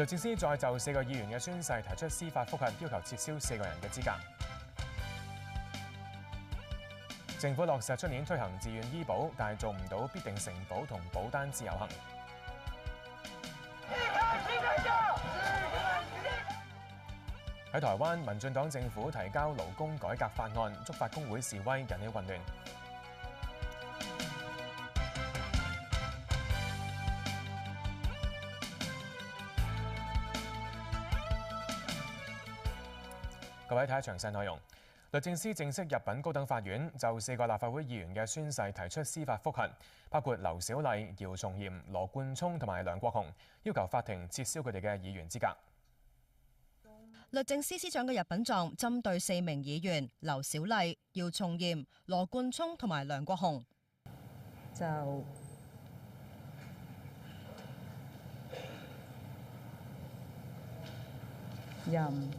律政司再就4個議員嘅宣誓提出司法覆核，要求撤銷4個人嘅資格。政府落實出年推行自願醫保，但係做唔到必定承保同保單自由行。喺台灣，民進黨政府提交勞工改革法案，觸發工會示威，引起混亂。各位睇下詳細內容。律政司正式入稟高等法院，就4個立法會議員嘅宣誓提出司法覆核，包括劉小麗、姚松炎、羅冠聰同埋梁國雄，要求法庭撤銷佢哋嘅議員資格。律政司司長嘅入稟狀針對4名議員劉小麗、姚松炎、羅冠聰同埋梁國雄，就任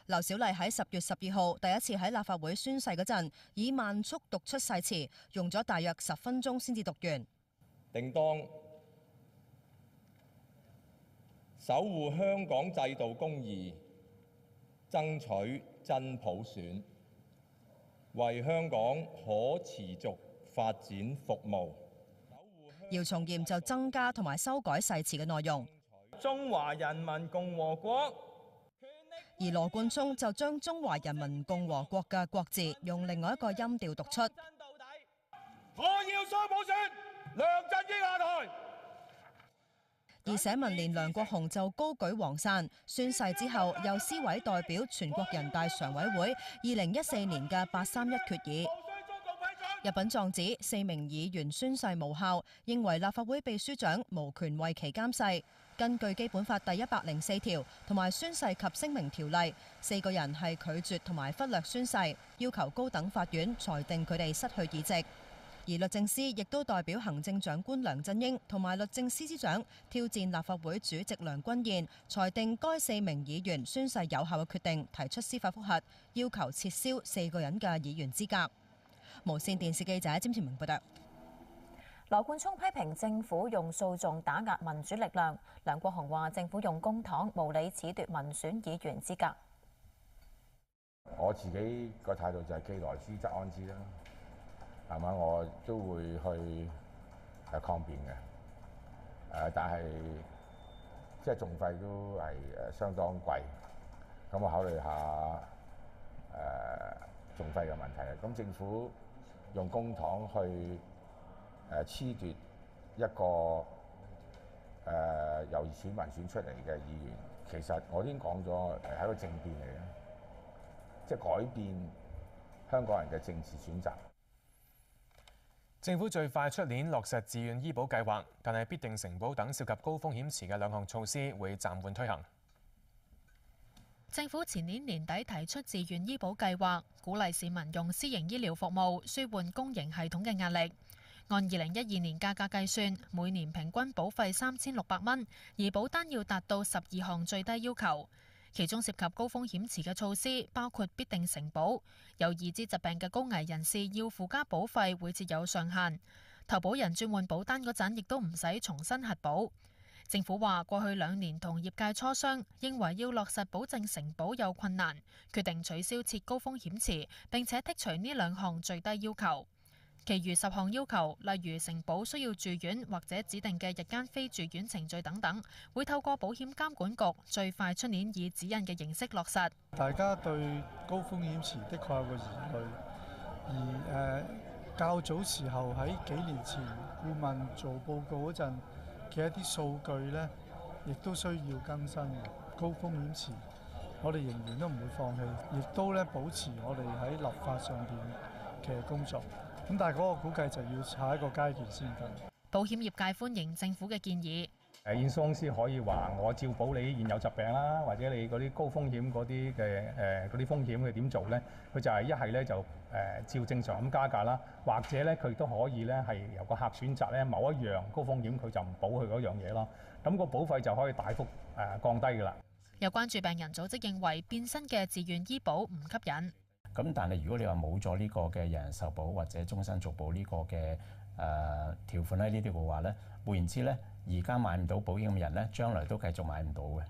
劉小麗喺10月12號第一次喺立法會宣誓嗰陣，以慢速讀出誓詞，用咗大約10分鐘先至讀完。定當守護香港制度公義，爭取真普選，為香港可持續發展服務。姚松炎就增加同埋修改誓詞嘅內容。中華人民共和國。而羅冠聰就將中華人民共和國嘅國字用另外一個音調讀出。我要雙普選，梁振英下台。而社民連梁國雄就高舉黃傘，宣誓之後由司委代表全國人大常委會2014年嘅831決議。入稟狀指4名議員宣誓無效，認為立法會秘書長無權為其監誓。根據基本法第104條同埋宣誓及聲明條例，4個人係拒絕同埋忽略宣誓，要求高等法院裁定佢哋失去議席。而律政司亦都代表行政長官梁振英同埋律政司司長挑戰立法會主席梁君彥，裁定該4名議員宣誓有效嘅決定，提出司法覆核，要求撤銷4個人嘅議員資格。無線電視記者詹前明報道。羅冠聰批評政府用訴訟打壓民主力量，梁國雄話政府用公帑無理褫奪民選議員資格。我自己個態度就係既來之則安之啦，係嘛？我都會去抗辯嘅，但係即係訟費都係相當貴，咁我考慮下訟費嘅問題啊。咁政府用公帑去褫奪一個由選民選出嚟嘅議員，其實我已經講咗係一個政變嚟嘅，即係改變香港人嘅政治選擇。政府最快出年落實自願醫保計劃，但係必定承保等涉及高風險池嘅2項措施會暫緩推行。政府前年年底提出自願醫保計劃，鼓勵市民用私營醫療服務，舒緩公營系統嘅壓力。按2012年價格計算，每年平均保費3600蚊，而保單要達到12項最低要求。其中涉及高風險池嘅措施，包括必定承保，有已知疾病嘅高危人士要附加保費會設有上限。投保人轉換保單嗰陣，亦都唔使重新核保。政府話過去2年同業界磋商，認為要落實保證承保有困難，決定取消設高風險池，並且剔除呢2項最低要求。其餘10項要求，例如承保需要住院或者指定嘅日間非住院程序等等，會透過保險監管局最快出年以指引嘅形式落實。大家對高風險池的確有個疑慮，而較早時候喺幾年前顧問做報告嗰陣嘅一啲數據呢，亦都需要更新嘅。高風險池我哋仍然都唔會放棄，亦都咧保持我哋喺立法上邊嘅工作。咁但係嗰個估計就要下一個階段先得。保險業界歡迎政府嘅建議。驗收公司可以話我照保你現有疾病啦，或者你嗰啲高風險嗰啲嘅嗰啲風險佢點做咧？佢就係一係咧就照正常咁加價啦，或者咧佢都可以咧係由個客選擇咧某一樣高風險佢就唔保佢嗰樣嘢咯。咁個保費就可以大幅降低㗎啦。有關注病人組織認為變身嘅自願醫保唔吸引。咁但係如果你話冇咗呢個嘅人壽保或者終身續保呢個嘅條款喺呢啲嘅話咧，換言之咧，而家買唔到保險嘅人咧，將來都繼續買唔到嘅。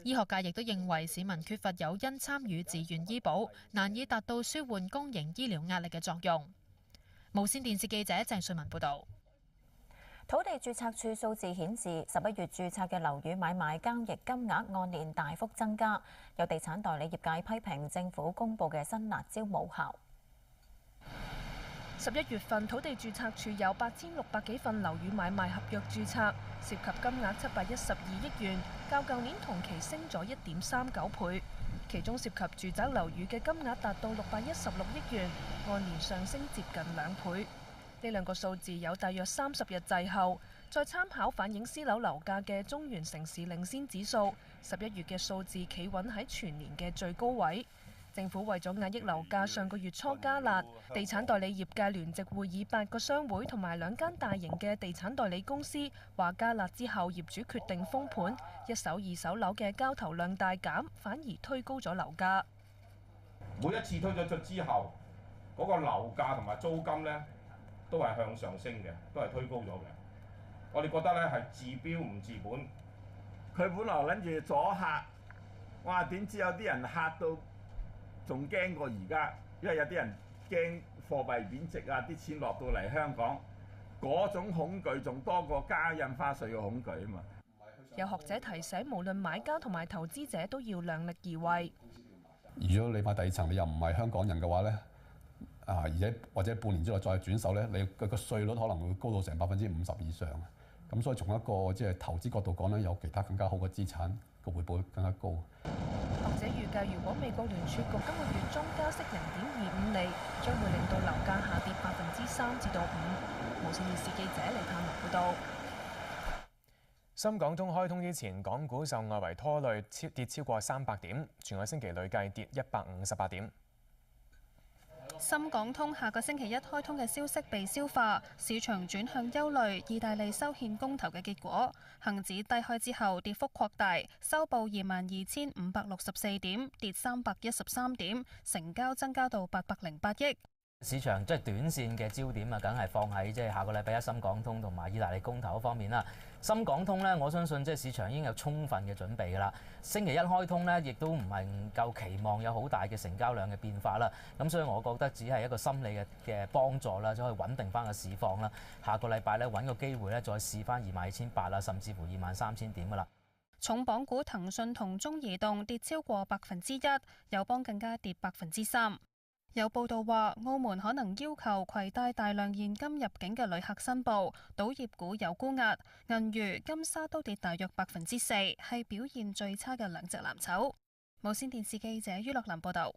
醫學界亦都認為市民缺乏誘因參與自願醫保，難以達到舒緩公營醫療壓力嘅作用。無線電視記者鄭瑞文報導。土地註冊處數字顯示，11月註冊嘅樓宇買賣交易金額按年大幅增加。有地產代理業界批評政府公布嘅新辣招無效。11月份土地註冊處有8600幾份樓宇買賣合約註冊，涉及金額712億元，較舊年同期升咗1.39倍。其中涉及住宅樓宇嘅金額達到616億元，按年上升接近2倍。呢兩個數字有大約30日滯後，再參考反映私樓樓價嘅中原城市領先指數，11月嘅數字企穩喺全年嘅最高位。政府為咗壓抑樓價，上個月初加辣，地產代理業界聯席會議8個商會同埋2間大型嘅地產代理公司話加辣之後，業主決定封盤，一手二手樓嘅交投量大減，反而推高咗樓價。每一次推咗出之後，嗰個樓價同埋租金呢都係向上升嘅，都係推高咗嘅。我哋覺得呢係治標唔治本。佢本來諗住阻嚇，哇！點知有啲人嚇到仲驚過而家，因為有啲人驚貨幣貶值啊，啲錢落到嚟香港，嗰種恐懼仲多過加印花稅嘅恐懼啊嘛。有學者提醒，無論買家同埋投資者都要量力而為。如果你買第二層，你又唔係香港人嘅話咧，而且或者半年之內再轉手咧，你個稅率可能會高到成50%以上。咁所以從一個即係投資角度講咧，有其他更加好嘅資產個回報更加高。學者預計，如果美國聯儲局今個月中加息0.25厘，將會令到樓價下跌3%至5%。無線電視記者李盼文報導。深港通開通之前，港股受外圍拖累，跌超過300點，全個星期累計跌158點。深港通下個星期一開通嘅消息被消化，市場轉向憂慮意大利修憲公投嘅結果。恒指低開之後跌幅擴大，收報22,564點，跌313點，成交增加到808億。市場即係短線嘅焦點啊，梗係放喺即係下個禮拜一深港通同埋意大利公投方面啦。深港通呢，我相信即係市場已經有充分嘅準備㗎啦。星期一開通呢，亦都唔係夠期望有好大嘅成交量嘅變化啦。咁所以我覺得只係一個心理嘅幫助啦，就可以穩定翻個市況啦。下個禮拜呢，揾個機會呢，再試翻22,800啦，甚至乎23,000點㗎啦。重磅股騰訊同中移動跌超過1%，友邦更加跌3%。有報道話，澳門可能要求攜帶大量現金入境嘅旅客申報，賭業股有沽壓，銀娛、金沙都跌大約4%，係表現最差嘅兩隻藍籌。無線電視記者于樂林報導。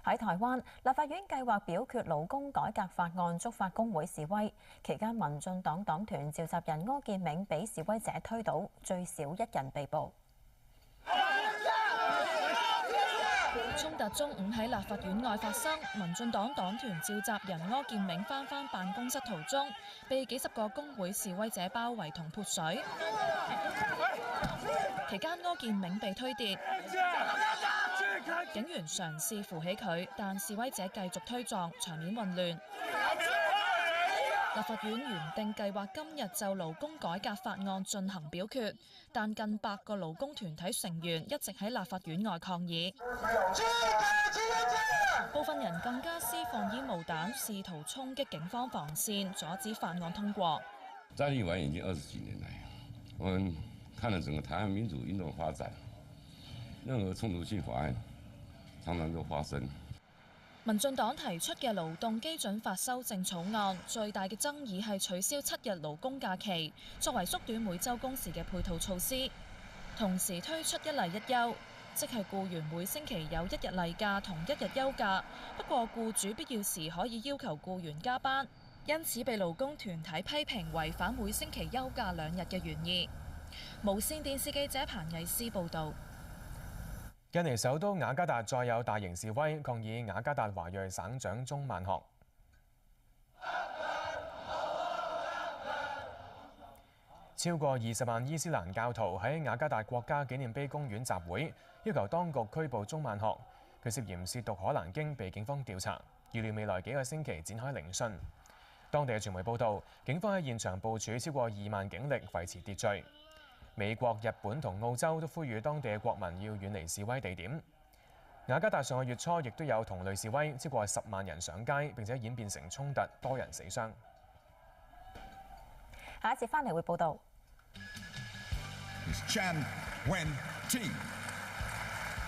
喺台灣，立法院計劃表決勞工改革法案，觸發工會示威。期間，民進黨黨團召集人柯建銘被示威者推倒，最少1人被捕。衝突中午喺立法院外發生，民進黨黨團召集人柯建銘返辦公室途中，被幾十個工會示威者包圍同潑水。期間柯建銘被推跌，警員嘗試扶起佢，但示威者繼續推撞，場面混亂。立法院原定計劃今日就勞工改革法案進行表決，但近100個勞工團體成員一直喺立法院外抗議，部分人更加施放煙霧彈，試圖衝擊警方防線，阻止法案通過。在立法院已經20幾年來，我們看了整個台灣民主運動發展，任何衝突性法案常常都發生。民進黨提出嘅勞動基準法修正草案，最大嘅爭議係取消7日勞工假期，作為縮短每週工時嘅配套措施，同時推出一例一休，即係僱員每星期有1日例假同1日休假，不過僱主必要時可以要求僱員加班，因此被勞工團體批評違反每星期休假2日嘅原意。無線電視記者彭藝詩報導。印尼首都雅加達再有大型示威，抗議雅加達華裔省長鍾萬學。超過20萬伊斯蘭教徒喺雅加達國家紀念碑公園集會，要求當局拘捕鍾萬學。佢涉嫌褻瀆可蘭經，被警方調查，預料未來幾個星期展開聆訊。當地嘅傳媒報道，警方喺現場部署超過2萬警力維持秩序。美國、日本同澳洲都呼籲當地嘅國民要遠離示威地點。雅加達上個月初亦都有同類示威，超過10萬人上街，並且演變成衝突，多人死傷。下一節翻嚟會報道。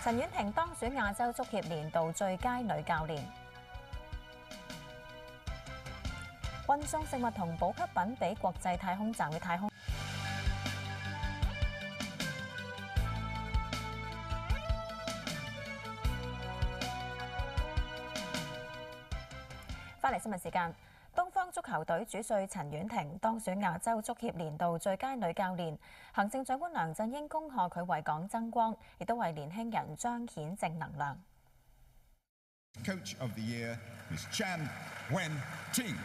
陳婉婷當選亞洲足協年度最佳女教練。運送食物同補給品俾國際太空站嘅太空。翻嚟新聞時間，東方足球隊主帥陳婉婷當選亞洲足協年度最佳女教練。行政長官梁振英恭賀佢為港爭光，亦都為年輕人彰顯正能量。Coach of the Year is Chan Wen-ting。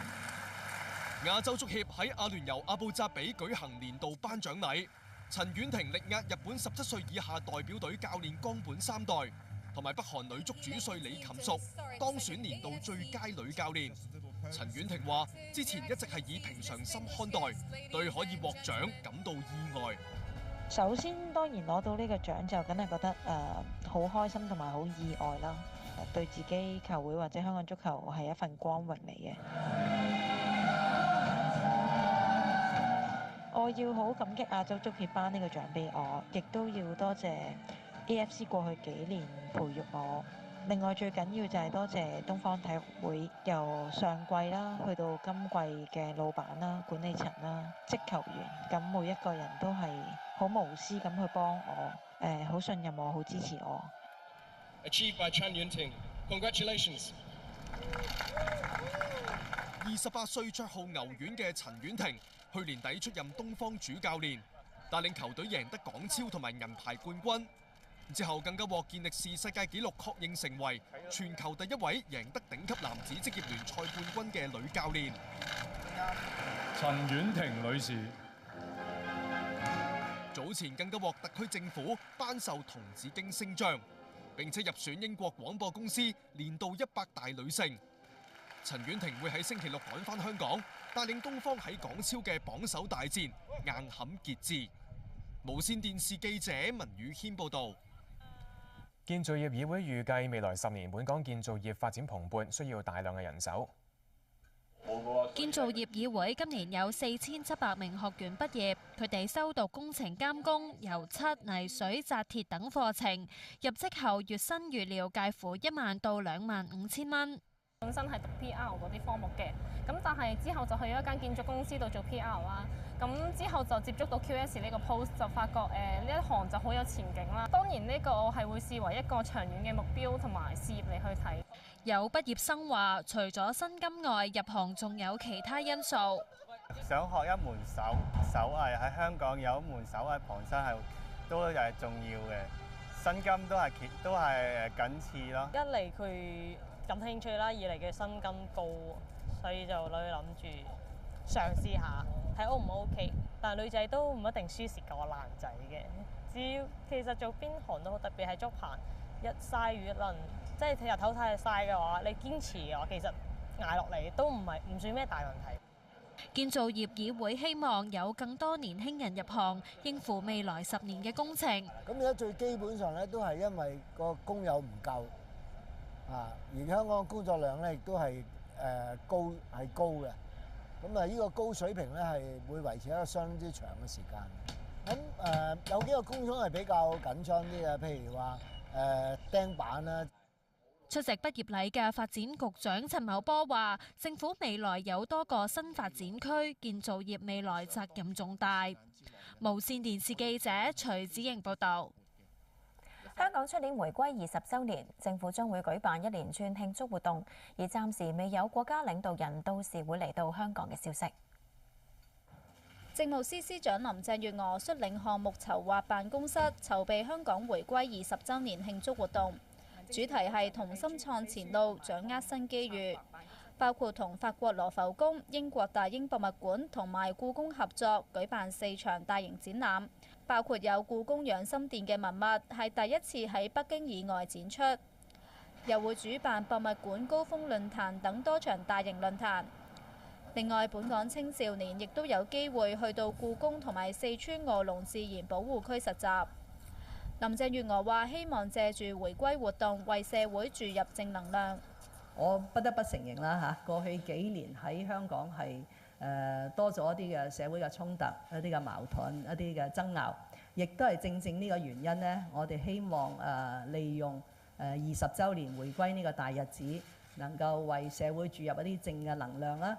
亞洲足協喺阿聯酋阿布扎比舉行年度頒獎禮，陳婉婷力壓日本17歲以下代表隊教練岡本三代，同埋北韓女足主帥李琴淑當選年度最佳女教練。陳婉婷話：之前一直係以平常心看待，對可以獲獎感到意外。首先當然攞到呢個獎就梗係覺得好開心同埋好意外啦，對自己球會或者香港足球係一份光榮嚟嘅。我要好感激亞洲足協頒呢個獎俾我，亦都要多謝 AFC 過去幾年培育我。另外最緊要就係多謝東方體育會，由上季啦去到今季嘅老闆啦、管理層啦、職球員，咁每一個人都係好無私咁去幫我，好信任我，好支持我。Achieved by Chan Yunting. Congratulations. 28歲綽號牛丸嘅陳婉婷，去年底出任東方主教練，帶領球隊贏得港超同埋銀牌冠軍。之後更加獲健力士世界紀錄確認成為全球第一位贏得頂級男子職業聯賽冠軍嘅女教練。陳婉婷女士早前更加獲特區政府頒授銅紫荊星章，並且入選英國廣播公司年度100大女性。陳婉婷會喺星期六趕返香港，帶領東方喺港超嘅榜首大戰，硬撼傑志。無線電視記者文宇軒報導。建造業議會預計未來10年本港建造業發展蓬勃，需要大量嘅人手。建造業議會今年有4700名學員畢業，佢哋修讀工程監工、油漆、泥水、紮鐵等課程，入職後月薪預料介乎1萬到25000蚊。本身係讀 PR 嗰啲科目嘅，咁但係之後就去咗一間建築公司度做 PR 啦。咁之後就接觸到 QS 呢個 post， 就發覺呢一行就好有前景啦。當然呢個我係會視為一個長遠嘅目標同埋事業嚟去睇。有畢業生話，除咗薪金外，入行仲有其他因素。想學一門手藝喺香港有一門手藝傍身係都係重要嘅，薪金都係僅次咯。一嚟佢感興趣啦，二嚟嘅薪金高，所以就諗住嘗試下睇 O 唔 OK。但係女仔都唔一定輸蝕過男仔嘅，只要其實做邊行都好，特別係竹棚一曬雨一淋，即係日頭太曬嘅話，你堅持嘅話，其實捱落嚟都唔算咩大問題。建造業議會希望有更多年輕人入行，應付未來10年嘅工程。咁而家最基本上咧，都係因為個工友唔夠。而香港工作量咧亦都係高嘅，咁呢個高水平咧係會維持一個相當之長嘅時間。咁有幾個工種係比較緊張啲嘅，譬如話釘板啦。出席畢業禮嘅發展局長陳茂波話：政府未來有多個新發展區，建造業未來責任重大。無線電視記者徐子瑩報導。香港出年回歸20週年，政府將會舉辦一連串慶祝活動，而暫時未有國家領導人到時會嚟到香港嘅消息。政務司司長林鄭月娥率領項目籌劃辦公室籌備香港回歸20週年慶祝活動，主題係同心創前路，掌握新機遇，包括同法國羅浮宮、英國大英博物館同埋故宮合作舉辦4場大型展覽。包括有故宮養心殿嘅文物係第一次喺北京以外展出，又會主辦博物館高峰論壇等多場大型論壇。另外，本港青少年亦都有機會去到故宮同埋四川臥龍自然保護區實習。林鄭月娥話：希望借住回歸活動，為社會注入正能量。我不得不承認啦嚇，過去幾年喺香港係多咗一啲嘅社會嘅衝突、一啲嘅矛盾、一啲嘅爭拗，亦都係正呢個原因呢，我哋希望利用20週年回歸呢個大日子，能夠為社會注入一啲正嘅能量啦，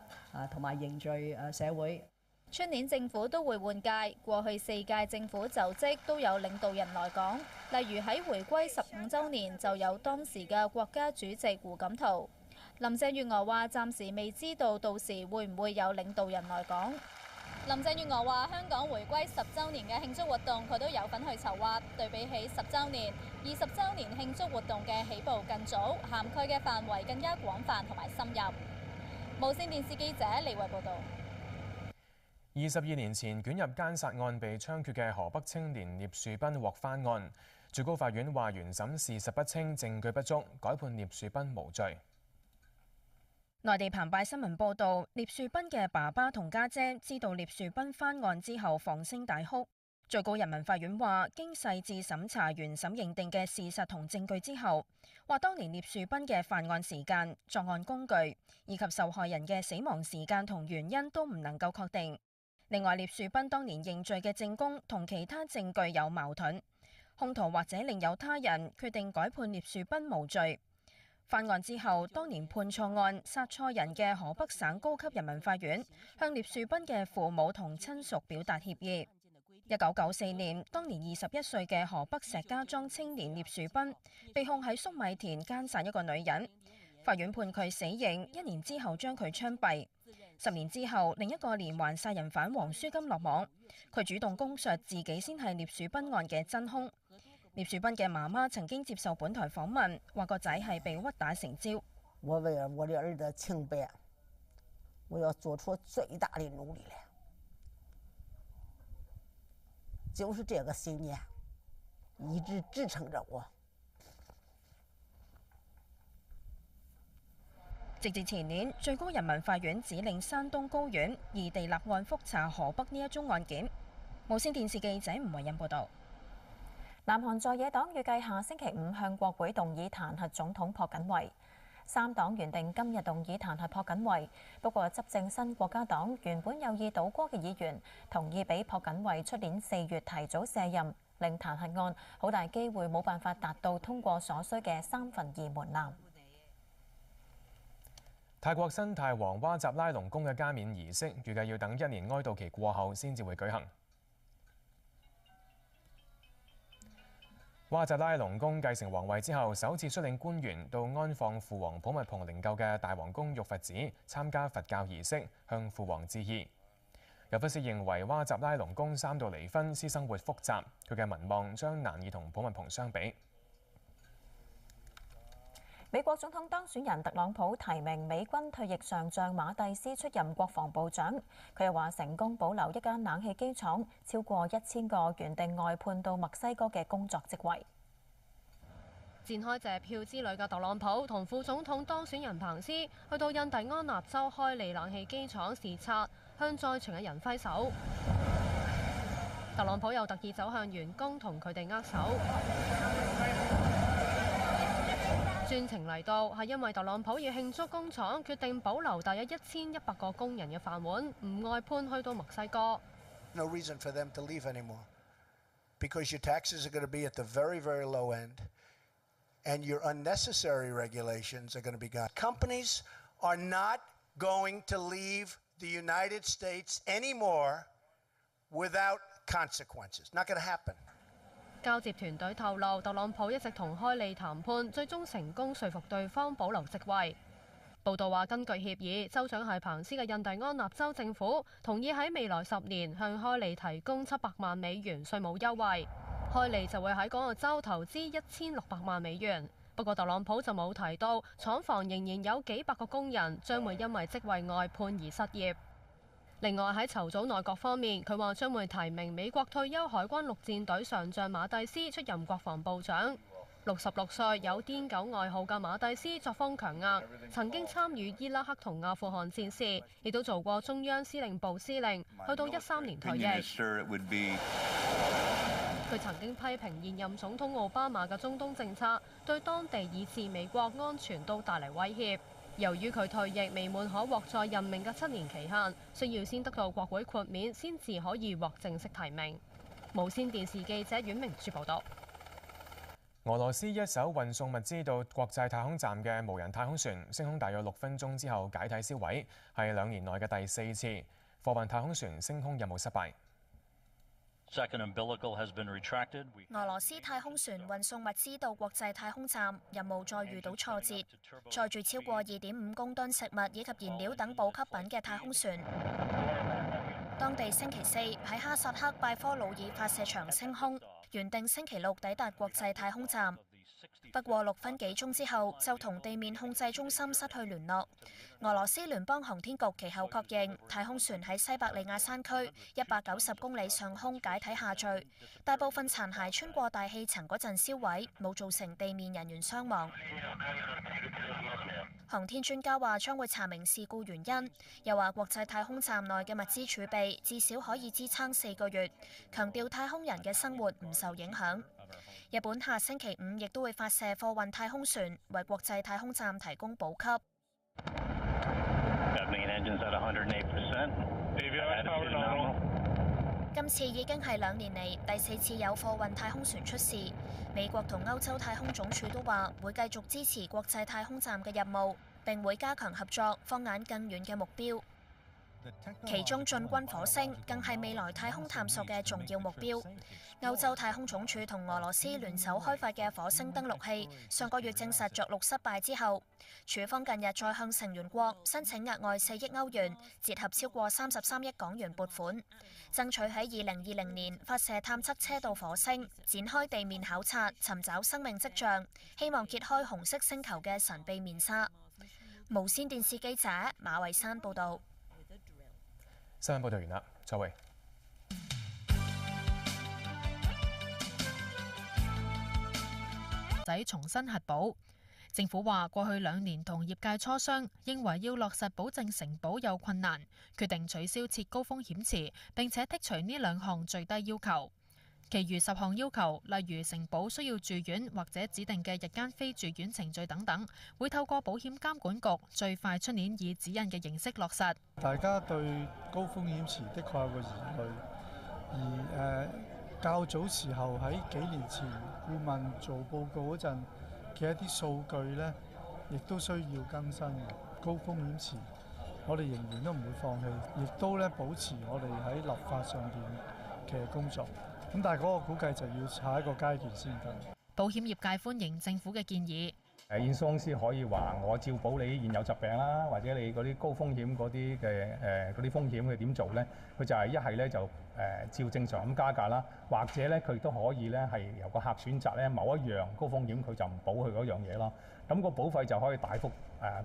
同埋凝聚社會。出年政府都會換屆，過去4屆政府就職都有領導人來港，例如喺回歸15週年就有當時嘅國家主席胡錦濤。林鄭月娥話：暫時未知道到時會唔會有領導人來港。林鄭月娥話：香港回歸10週年嘅慶祝活動，佢都有份去籌劃。對比起10週年、20週年慶祝活動嘅起步更早，涵蓋嘅範圍更加廣泛同埋深入。無線電視記者李慧報導。22年前捲入姦殺案被槍決嘅河北青年聶樹斌獲翻案，最高法院話原審事實不清、證據不足，改判聶樹斌無罪。內地澎湃新聞報導，聶樹斌嘅爸爸同家姐知道聶樹斌翻案之後放聲大哭。最高人民法院話，經細緻審查原審認定嘅事實同證據之後，話當年聶樹斌嘅犯案時間、作案工具以及受害人嘅死亡時間同原因都唔能夠確定。另外，聶樹斌當年認罪嘅證供同其他證據有矛盾，兇徒或者另有他人，決定改判聶樹斌無罪。犯案之後，當年判錯案、殺錯人嘅河北省高級人民法院向聶樹斌嘅父母同親屬表達歉意。1994年，當年21歲嘅河北石家莊青年聶樹斌被控喺粟米田姦殺一個女人，法院判佢死刑，1年之後將佢槍斃。10年之後，另一個連環殺人犯黃舒金落網，佢主動供述自己先係聶樹斌案嘅真兇。聶樹斌嘅媽媽曾經接受本台訪問，話個仔係被屈打成招。我為了我的兒子清白，我要做出最大的努力來，就是這個信念一直支撐着我。直至前年，最高人民法院指令山東高院異地立案覆查河北呢一宗案件。無線電視記者吳慧欣報導。南韓在野黨預計下星期5向國會動議彈劾總統朴槿惠。3黨原定今日動議彈劾朴槿惠，不過執政新國家黨原本有意倒戈嘅議員同意俾朴槿惠出年4月提早卸任，令彈劾案好大機會冇辦法達到通過所需嘅2/3門檻。泰國新泰王哇集拉隆功嘅加冕儀式，預計要等1年哀悼期過後先至會舉行。哇集拉隆功繼承皇位之後，首次率領官員到安放父王普密蓬靈柩嘅大皇宮玉佛寺參加佛教儀式，向父王致意。有分析認為，哇集拉隆功3度離婚，私生活複雜，佢嘅民望將難以同普密蓬相比。美國總統當選人特朗普提名美軍退役上將馬蒂斯出任國防部長。佢又話成功保留一間冷氣機廠超過1000個原定外判到墨西哥嘅工作職位。展開謝票之旅嘅特朗普同副總統當選人彭斯去到印第安納州開利冷氣機廠視察，向在場嘅人揮手。特朗普又特意走向員工同佢哋握手。專程嚟到係因為特朗普要慶祝工廠決定保留大約1100個工人嘅飯碗，唔外判去到墨西哥。No reason for them to leave anymore, because your taxes are going to be at the very, very low end, and your unnecessary regulations are going to be gone. Companies are not going to leave the United States anymore without consequences. Not going to happen. 交接團隊透露，特朗普一直同開利談判，最終成功說服對方保留職位。報道話，根據協議，州長係彭斯嘅印第安納州政府同意喺未來10年向開利提供700萬美元稅務優惠，開利就會喺嗰個州投資1600萬美元。不過特朗普就冇提到，廠房仍然有幾百個工人將會因為職位外判而失業。另外喺籌組內閣方面，佢話將會提名美國退休海軍陸戰隊上將馬蒂斯出任國防部長。66歲有癲狗愛好嘅馬蒂斯作風強硬，曾經參與伊拉克同阿富汗戰事，亦都做過中央司令部司令，去到13年退役。佢曾經批評現任總統奧巴馬嘅中東政策對當地以至美國安全都帶嚟威脅。由於佢退役未滿可獲再任命嘅7年期限，需要先得到國會豁免，先至可以獲正式提名。無線電視記者阮明珠報導。俄羅斯一艘運送物資到國際太空站嘅無人太空船升空大約6分鐘之後解體燒毀，係2年內嘅第4次貨運太空船升空任務失敗。俄羅斯太空船運送物資到國際太空站，任務再遇到挫折，載住超過2.5公噸食物以及燃料等補給品嘅太空船，當地星期4喺哈薩克拜科魯爾發射場升空，原定星期6抵達國際太空站。不過6分幾鐘之後就同地面控制中心失去聯絡。俄羅斯聯邦航天局其後確認，太空船喺西伯利亞山區190公里上空解體下墜，大部分殘骸穿過大氣層嗰陣燒毀，冇造成地面人員傷亡。航天專家話將會查明事故原因，又話國際太空站內嘅物資儲備至少可以支撐4個月，強調太空人嘅生活唔受影響。日本下星期5亦都會發射貨運太空船，為國際太空站提供補給。今次已經係2年嚟第4次有貨運太空船出事。美國同歐洲太空總署都話會繼續支持國際太空站嘅任務，並會加強合作，放眼更遠嘅目標。其中進軍火星更係未來太空探索嘅重要目標。歐洲太空總署同俄羅斯聯手開發嘅火星登陸器，上個月證實着陸失敗之後，署方近日再向成員國申請額外4億歐元，折合超過33億港元撥款，爭取喺2020年發射探測車到火星，展開地面考察，尋找生命跡象，希望揭開紅色星球嘅神秘面紗。無線電視記者馬慧珊報導。新聞報道完啦，再會。仔重新核保，政府話過去2年同業界磋商，認為要落實保證承保有困難，決定取消設高風險池，並且剔除呢2項最低要求。其餘10項要求，例如承保需要住院或者指定嘅日間非住院程序等等，會透過保險監管局最快出年以指引嘅形式落實。大家對高風險池的確有個疑慮，而較早時候喺幾年前顧問做報告嗰陣嘅一啲數據呢，亦都需要更新嘅。高風險池，我哋仍然都唔會放棄，亦都咧保持我哋喺立法上邊嘅工作。咁但係嗰個估計就要下一個階段先得。保險業界歡迎政府嘅建議。驗傷公司可以話我照保你現有疾病啦，或者你嗰啲高風險嗰啲嘅嗰啲風險佢點做咧？佢就係一係咧就照正常咁加價啦，或者咧佢亦都可以咧係由個客選擇咧某一樣高風險佢就唔保佢嗰樣嘢咯。咁個保費就可以大幅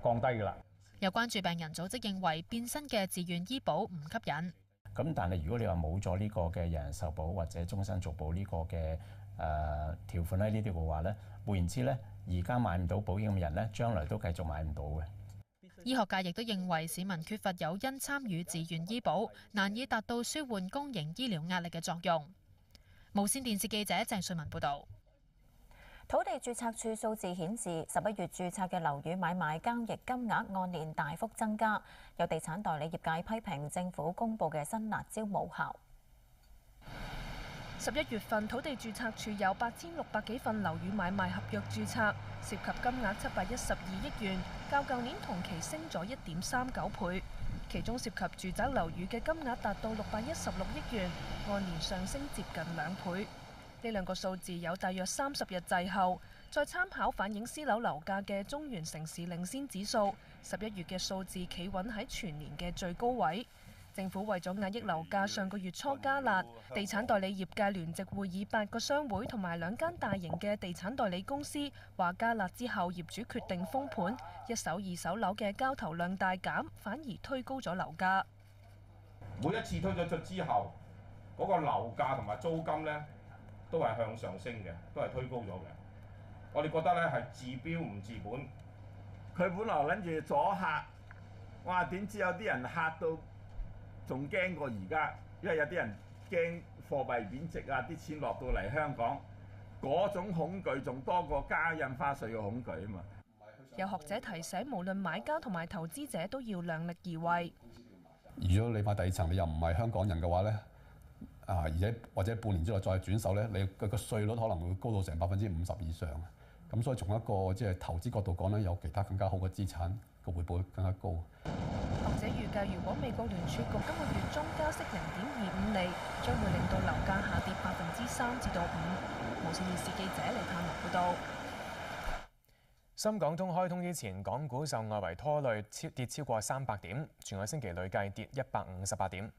降低㗎啦。有關注病人組織認為變身嘅自願醫保唔吸引。咁但係如果你話冇咗呢個嘅人壽保或者終身續保呢個嘅條款喺呢啲嘅話咧，換言之咧，而家買唔到保險嘅人咧，將來都繼續買唔到嘅。醫學界亦都認為市民缺乏誘因參與自願醫保，難以達到舒緩公營醫療壓力嘅作用。無線電視記者鄭瑞文報導。土地註冊處數字顯示，11月註冊嘅樓宇買賣交易金額按年大幅增加。有地產代理業界批評政府公布嘅新辣招無效。11月份土地註冊處有8600幾份樓宇買賣合約註冊，涉及金額712億元，較舊年同期升咗1.39倍。其中涉及住宅樓宇嘅金額達到616億元，按年上升接近2倍。呢2個數字有大約30日滯後，再參考反映私樓樓價嘅中原城市領先指數，11月嘅數字企穩喺全年嘅最高位。政府為咗壓抑樓價，上個月初加辣，地產代理業界聯席會議8個商會同埋2間大型嘅地產代理公司話，加辣之後業主決定封盤，一手二手樓嘅交投量大減，反而推高咗樓價。每一次推咗出之後，嗰個樓價同埋租金呢，都係向上升嘅，都係推高咗嘅。我哋覺得咧係治標唔治本。佢本來諗住阻嚇，哇！點知有啲人嚇到仲驚過而家，因為有啲人驚貨幣貶值啊，啲錢落到嚟香港，嗰種恐懼仲多過加印花稅嘅恐懼啊嘛。有學者提醒，無論買家同埋投資者都要量力而為。如果你買第二層，你又唔係香港人嘅話咧，而且或者半年之內再轉手咧，你個稅率可能會高到成50%以上。咁所以從一個即係投資角度講咧，有其他更加好嘅資產個回報更加高。學者預計，如果美國聯儲局今個月中加息0.25厘，將會令到樓價下跌3%至5%。無線電視記者李盼龍報導。深港通開通之前，港股受外圍拖累跌超過300點，全個星期累計跌158點。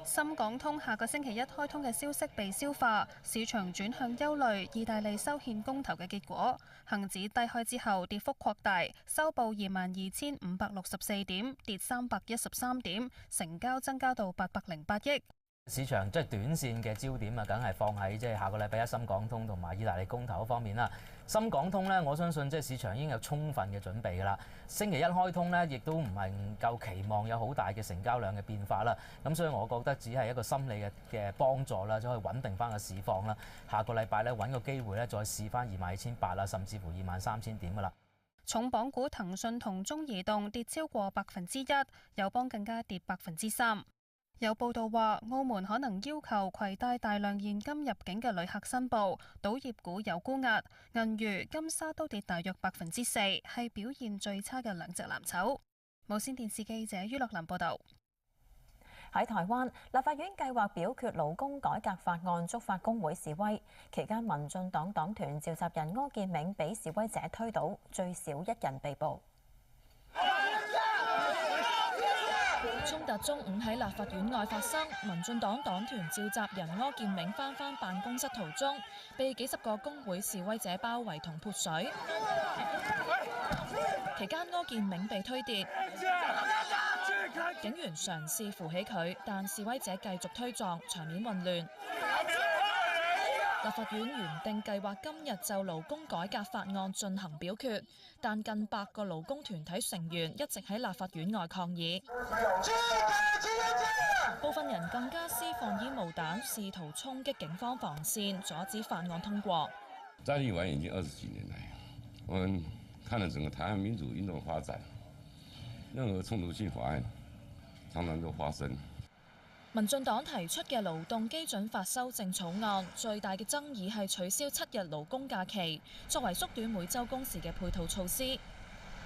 深港通下個星期一開通嘅消息被消化，市場轉向憂慮意大利修憲公投嘅結果。恒指低開之後跌幅擴大，收報22,564點，跌313點，成交增加到808億。市場即係短線嘅焦點啊，梗係放喺即係下個禮拜一深港通同埋意大利公投方面啦。深港通呢，我相信即係市場已經有充分嘅準備㗎啦。星期一開通呢，亦都唔係夠期望有好大嘅成交量嘅變化啦。咁所以我覺得只係一個心理嘅幫助啦，就可以穩定翻個市況啦。下個禮拜呢，揾個機會呢，再試翻22,800啦，甚至乎23,000點㗎啦。重磅股騰訊同中移動跌超過1%，友邦更加跌3%。有報道話，澳門可能要求攜帶大量現金入境嘅旅客申報，賭業股有沽壓，銀娛、金沙都跌大約4%，係表現最差嘅兩隻藍籌。無線電視記者于樂林報導。喺台灣，立法院計劃表決勞工改革法案，觸發工會示威。期間，民進黨黨團召集人柯建銘被示威者推倒，最少1人被捕。衝突中午喺立法院外發生，民進黨黨團召集人柯建銘返辦公室途中，被幾十個工會示威者包圍同潑水。期間柯建銘被推跌，警員嘗試扶起佢，但示威者繼續推撞，場面混亂。立法院原定計劃今日就勞工改革法案進行表決，但近100個勞工團體成員一直喺立法院外抗議，部分人更加施放煙霧彈，試圖衝擊警方防線，阻止法案通過。在立法院已經20幾年來，我們看了整個台灣民主運動發展，任何衝突性法案常常都發生。民進黨提出嘅勞動基準法修正草案，最大嘅爭議係取消7日勞工假期，作為縮短每週工時嘅配套措施，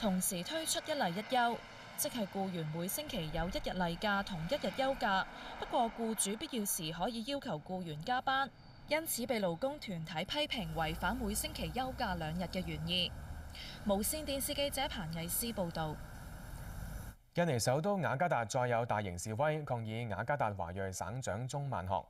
同時推出一例一休，即係僱員每星期有1日例假同1日休假，不過僱主必要時可以要求僱員加班，因此被勞工團體批評違反每星期休假2日嘅原意。無線電視記者彭藝詩報導。印尼首都雅加達再有大型示威，抗議雅加達華裔省長鍾萬學。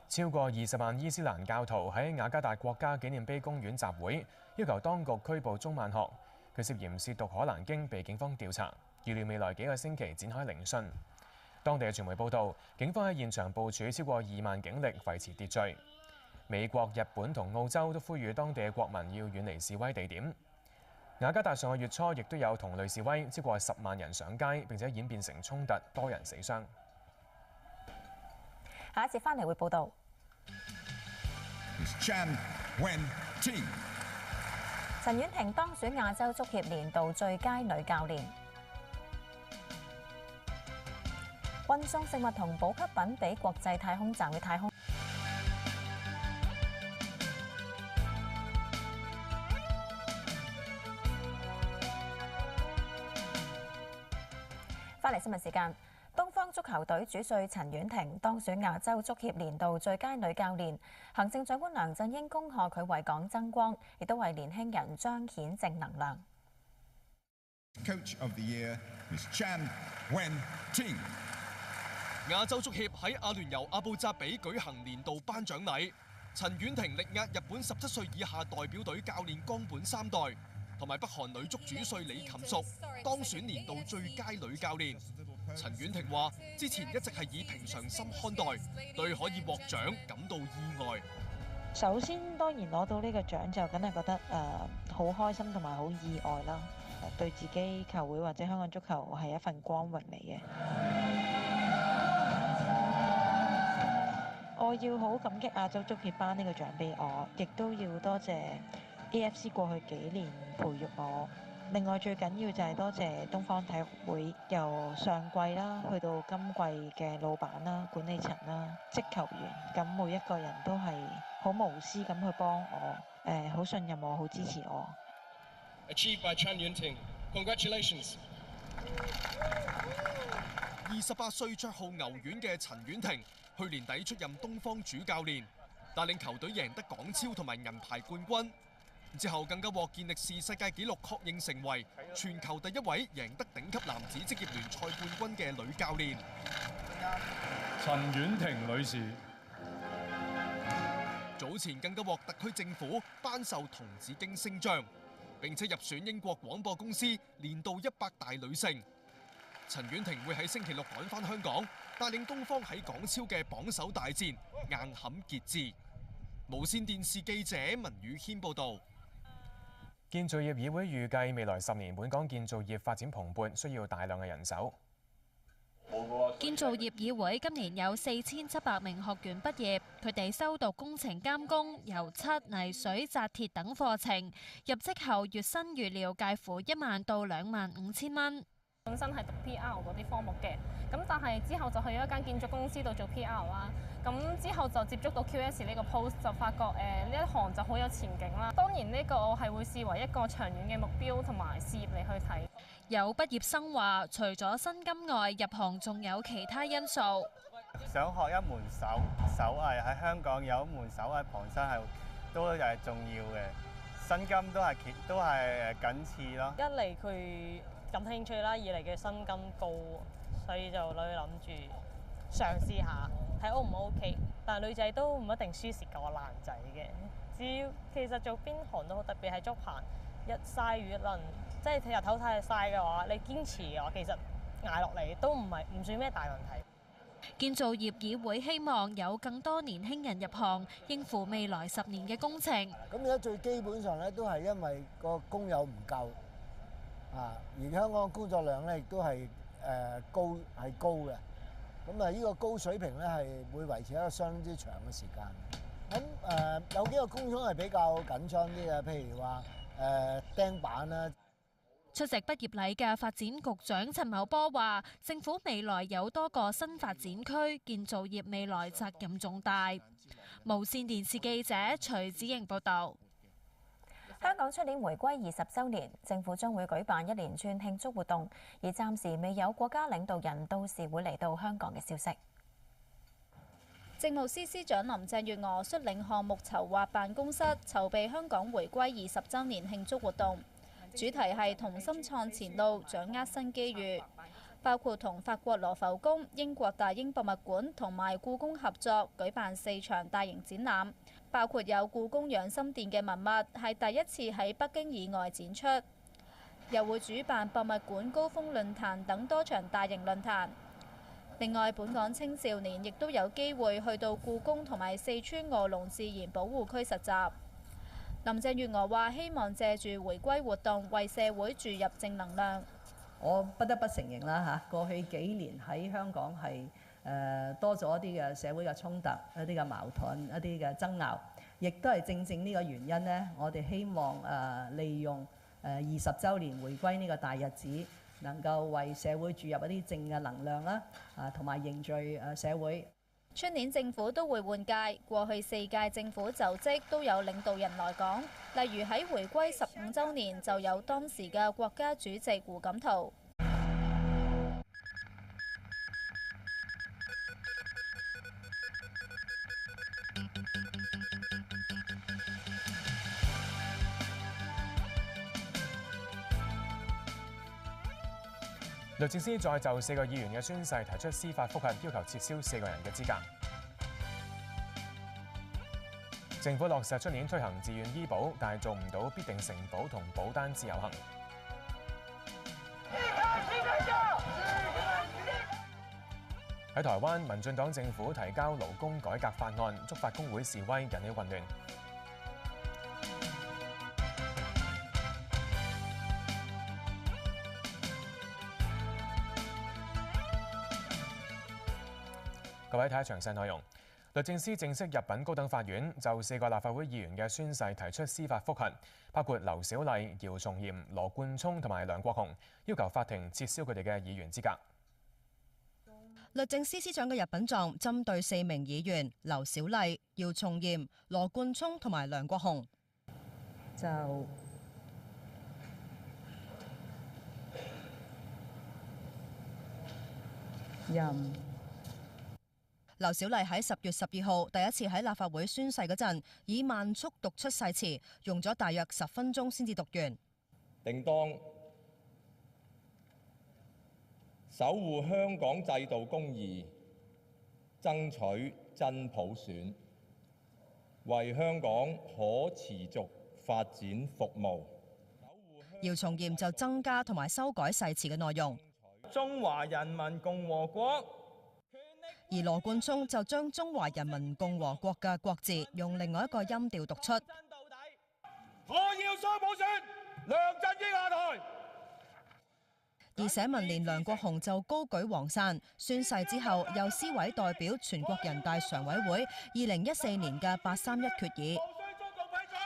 超過20萬伊斯蘭教徒喺雅加達國家紀念碑公園集會，要求當局拘捕鍾萬學。佢涉嫌褻瀆可蘭經，被警方調查，預料未來幾個星期展開聆訊。當地嘅傳媒報道，警方喺現場部署超過2萬警力維持秩序。美國、日本同澳洲都呼籲當地嘅國民要遠離示威地點。雅加達上個月初亦都有同類示威，超過10萬人上街，並且演變成衝突，多人死傷。下一節翻嚟會報導。陳婉婷當選亞洲足協年度最佳女教練。運送食物同補給品俾國際太空站嘅太空。翻嚟新聞時間，東方足球隊主帥陳婉婷當選亞洲足協年度最佳女教練，行政長官梁振英恭賀佢為港爭光，亦都為年輕人彰顯正能量。Coach of the Year is Chan Wen-ting。亞洲足協喺阿聯酋阿布扎比舉行年度頒獎禮，陳婉婷力壓日本17歲以下代表隊教練岡本三代，同埋北韓女足主帥李琴淑當選年度最佳女教練。陳婉婷話：之前一直係以平常心看待，對可以獲獎感到意外。首先當然攞到呢個獎就梗係覺得好開心同埋好意外啦，對自己球會或者香港足球係一份光榮嚟嘅。我要好感激亞洲足協頒呢個獎俾我，亦都要多謝 AFC 過去幾年培育我。另外最緊要就係多謝東方體育會，由上季啦去到今季嘅老闆啦、管理層啦、職球員，咁每一個人都係好無私咁去幫我，好信任我，好支持我。Achieved by Chan Yunting. Congratulations. 28歲著號牛丸嘅陳婉婷，去年底出任東方主教練，帶領球隊贏得港超同埋銀牌冠軍。之後更加獲健力士世界紀錄確認成為全球第一位贏得頂級男子職業聯賽冠軍嘅女教練。陳婉婷女士早前更加獲特區政府頒授銅紫荊星章，並且入選英國廣播公司年度100大女性。陳婉婷會喺星期六趕返香港，帶領東方喺港超嘅榜首大戰硬撼傑志。無線電視記者文宇軒報導。建造業議會預計未來10年本港建造業發展蓬勃，需要大量嘅人手。建造業議會今年有4700名學員畢業，佢哋修讀工程監工、油漆、泥水、紮鐵等課程，入職後月薪預料介乎1萬到25000蚊。本身係讀 PR 嗰啲科目嘅，咁但係之後就去咗一間建築公司度做 PR 啦。咁之後就接觸到 QS 呢個 post， 就發覺呢一行就好有前景啦。當然呢個我係會視為一個長遠嘅目標同埋事業嚟去睇。有畢業生話，除咗薪金外，入行仲有其他因素。想學一門手藝喺香港有一門手藝傍身係都係重要嘅，薪金都係僅次咯。一嚟佢感興趣啦，二嚟嘅薪金高，所以就諗住嘗試下睇 O 唔 OK。但係女仔都唔一定輸蝕過男仔嘅，只要其實做邊行都好，特別係竹棚一曬雨一淋，即係日頭太曬嘅話，你堅持嘅話，其實捱落嚟都唔算咩大問題。建造業議會希望有更多年輕人入行，應付未來10年嘅工程。咁而家最基本上咧，都係因為個工友唔夠。而香港工作量咧亦都係高嘅，咁呢個高水平咧係會維持一個相當之長嘅時間。咁有幾個工種係比較緊張啲嘅，譬如話釘板啦。出席畢業禮嘅發展局長陳茂波話：政府未來有多個新發展區，建造業未來責任重大。無線電視記者徐子瑩報導。香港出年回歸20週年，政府將會舉辦一連串慶祝活動，而暫時未有國家領導人到時會嚟到香港嘅消息。政務司司長林鄭月娥率領項目籌劃辦公室籌備香港回歸20週年慶祝活動，主題係同心創前路，掌握新機遇，包括同法國羅浮宮、英國大英博物館同埋故宮合作舉辦4場大型展覽。包括有故宮養心殿嘅文物係第一次喺北京以外展出，又會主辦博物館高峰論壇等多場大型論壇。另外，本港青少年亦都有機會去到故宮同埋四川臥龍自然保護區實習。林鄭月娥話：希望借住回歸活動為社會注入正能量。我不得不承認啦過去幾年喺香港係多咗一啲嘅社會嘅衝突、一啲嘅矛盾、一啲嘅爭拗，亦都係正呢個原因呢，我哋希望利用20週年回歸呢個大日子，能夠為社會注入一啲正嘅能量啦，同埋凝聚社會。出年政府都會換屆，過去4屆政府就職都有領導人來港，例如喺回歸15週年就有當時嘅國家主席胡錦濤。律政司再就4個議員嘅宣誓提出司法覆核，要求撤銷4個人嘅資格。政府落實出年推行自願醫保，但係做唔到必定承保同保單自由行。喺台灣，民進黨政府提交勞工改革法案，觸發工會示威，引起混亂。各位睇下詳細內容。律政司正式入稟高等法院，就4個立法會議員嘅宣誓提出司法覆核，包括劉小麗、姚松炎、羅冠聰同埋梁國雄，要求法庭撤銷佢哋嘅議員資格。律政司司長嘅入稟狀針對4名議員劉小麗、姚松炎、羅冠聰同埋梁國雄，就任劉小麗喺10月12號第一次喺立法會宣誓嗰陣，以慢速讀出誓詞，用咗大約10分鐘先至讀完。定當守護香港制度公義，爭取真普選，為香港可持續發展服務。姚松炎就增加同埋修改誓詞嘅內容。中華人民共和國。而羅冠聰就將中華人民共和國嘅國字用另外一個音調讀出。我要雙普選，梁振英下台。而社民連梁國雄就高舉黃傘，宣誓之後由司委代表全國人大常委會2014年嘅831決議。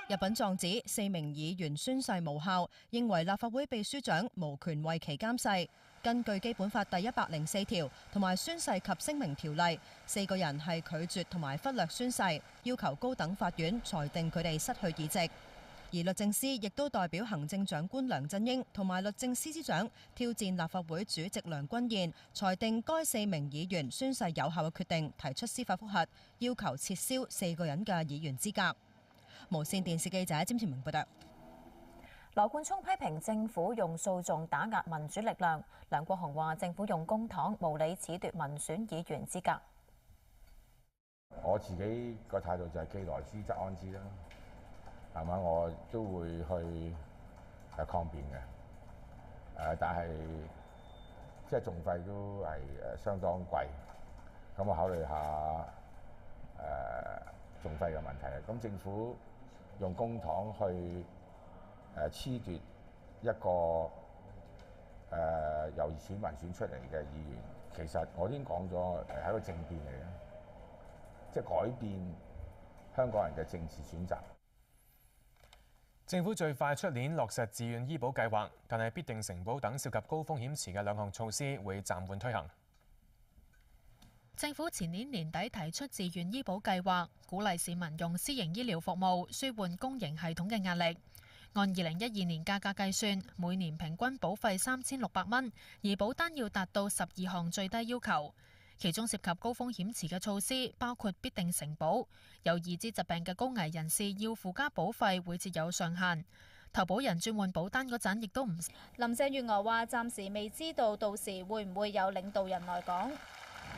入稟狀指4名議員宣誓無效，認為立法會秘書長無權為其監誓。根據基本法第104條同埋宣誓及聲明條例，4個人係拒絕同埋忽略宣誓，要求高等法院裁定佢哋失去議席。而律政司亦都代表行政長官梁振英同埋律政司司長挑戰立法會主席梁君彥，裁定該4名議員宣誓有效嘅決定，提出司法覆核，要求撤銷4個人嘅議員資格。無線電視記者詹前明報道。羅冠聰批評政府用訴訟打壓民主力量，梁國雄話政府用公帑無理褫奪民選議員資格。我自己個態度就係既來之則安之啦，係嘛？我都會去抗辯嘅，但係即係訟費都係相當貴，咁我考慮下訟費嘅問題。咁政府用公帑去褫奪一個由選民選出嚟嘅議員，其實我已經講咗係一個政變嚟嘅，即係改變香港人嘅政治選擇。政府最快出年落實自願醫保計劃，但係必定承保等涉及高風險池嘅2項措施會暫緩推行。政府前年年底提出自願醫保計劃，鼓勵市民用私營醫療服務，舒緩公營系統嘅壓力。按2012年價格計算，每年平均保費3600蚊，而保單要達到12項最低要求。其中涉及高風險池嘅措施，包括必定承保，有已知疾病嘅高危人士要附加保費會設有上限。投保人轉換保單嗰陣，亦都唔。林鄭月娥話：暫時未知道到時會唔會有領導人來港。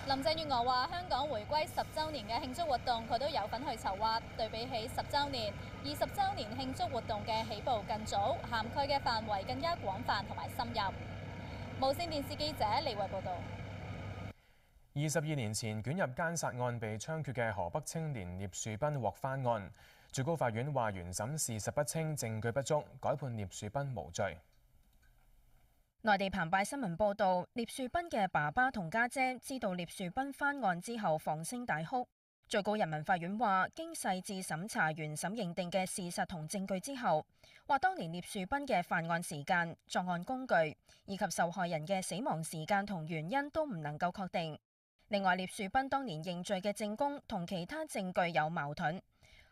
林鄭月娥話：香港回歸10週年嘅慶祝活動，佢都有份去籌劃。對比起10週年、20週年慶祝活動嘅起步更早，涵蓋嘅範圍更加廣泛同埋深入。無線電視記者李慧報導。22年前捲入姦殺案被槍決嘅河北青年聶樹斌獲翻案，最高法院話原審事實不清、證據不足，改判聶樹斌無罪。內地澎湃新聞報導，聶樹斌嘅爸爸同家姐知道聶樹斌翻案之後放聲大哭。最高人民法院話，經細緻審查原審認定嘅事實同證據之後，話當年聶樹斌嘅犯案時間、作案工具以及受害人嘅死亡時間同原因都唔能夠確定。另外，聶樹斌當年認罪嘅證供同其他證據有矛盾，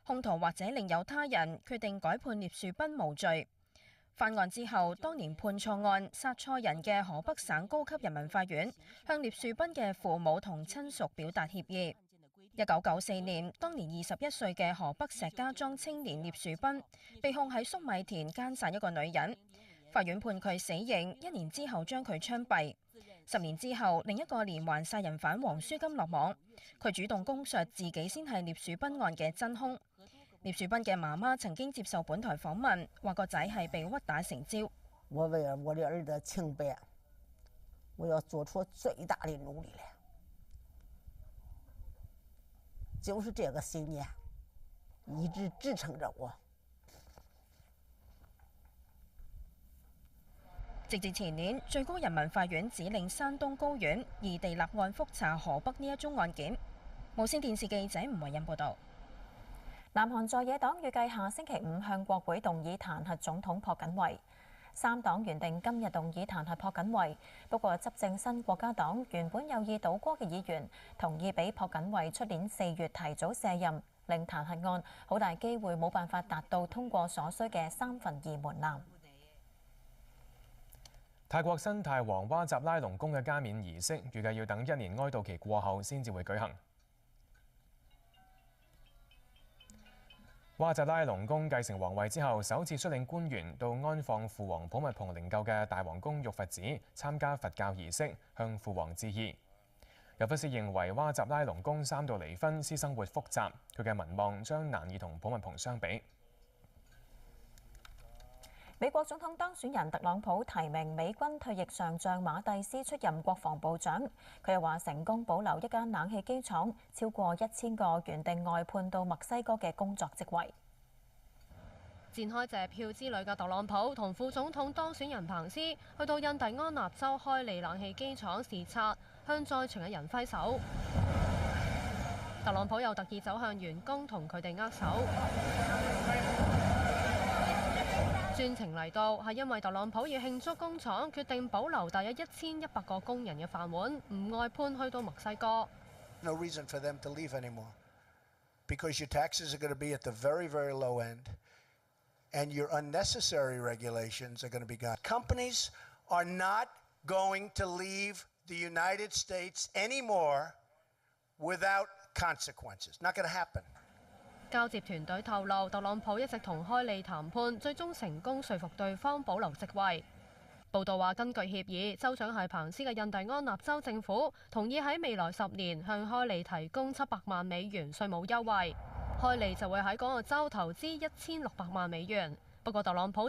兇徒或者另有他人，決定改判聶樹斌無罪。犯案之後，當年判錯案、殺錯人嘅河北省高級人民法院向聶樹斌嘅父母同親屬表達歉意。1994年，當年21歲嘅河北石家莊青年聶樹斌被控喺粟米田姦殺一個女人，法院判佢死刑，1年之後將佢槍斃。10年之後，另一個連環殺人犯黃舒金落網，佢主動供述自己先係聶樹斌案嘅真兇。聶樹斌嘅媽媽曾經接受本台訪問，話個仔係被屈打成招。我為了我的兒子清白，我要做出最大的努力來。就是這個信念一直支撐着我。直至前年，最高人民法院指令山東高院異地立案覆查河北呢一宗案件。無線電視記者吳慧欣報導。南韓在野黨預計下星期五向國會動議彈劾總統朴槿惠。三黨原定今日動議彈劾朴槿惠，不過執政新國家黨原本有意倒戈嘅議員同意俾朴槿惠出年4月提早卸任，令彈劾案好大機會冇辦法達到通過所需嘅2/3門檻。泰國新泰王哇集拉隆功嘅加冕儀式，預計要等1年哀悼期過後先至會舉行。哇集拉隆功繼承皇位之後，首次率領官員到安放父王普密蓬靈柩嘅大皇宮玉佛寺參加佛教儀式，向父王致意。有分析認為，哇集拉隆功3度離婚，私生活複雜，佢嘅民望將難以同普密蓬相比。美國總統當選人特朗普提名美軍退役上將馬蒂斯出任國防部長。佢又話成功保留一間冷氣機廠，超過1000個原定外判到墨西哥嘅工作職位。展開謝票之旅嘅特朗普同副總統當選人彭斯去到印第安納州開利冷氣機廠視察，向在場嘅人揮手。特朗普又特意走向員工同佢哋握手。專程嚟到係因為特朗普要慶祝工廠決定保留大約1100個工人嘅飯碗，唔外判去到墨西哥。No reason for them to leave anymore, because your taxes are going to be at the very, very low end, and your unnecessary regulations are going to be gone. Companies are not going to leave the United States anymore without consequences. Not going to happen. 交接團隊透露，特朗普一直同開利談判，最終成功說服對方保留職位。報道話，根據協議，州長係彭斯嘅印第安納州政府同意喺未來10年向開利提供700萬美元稅務優惠，開利就會喺嗰個州投資1600萬美元。不過特朗普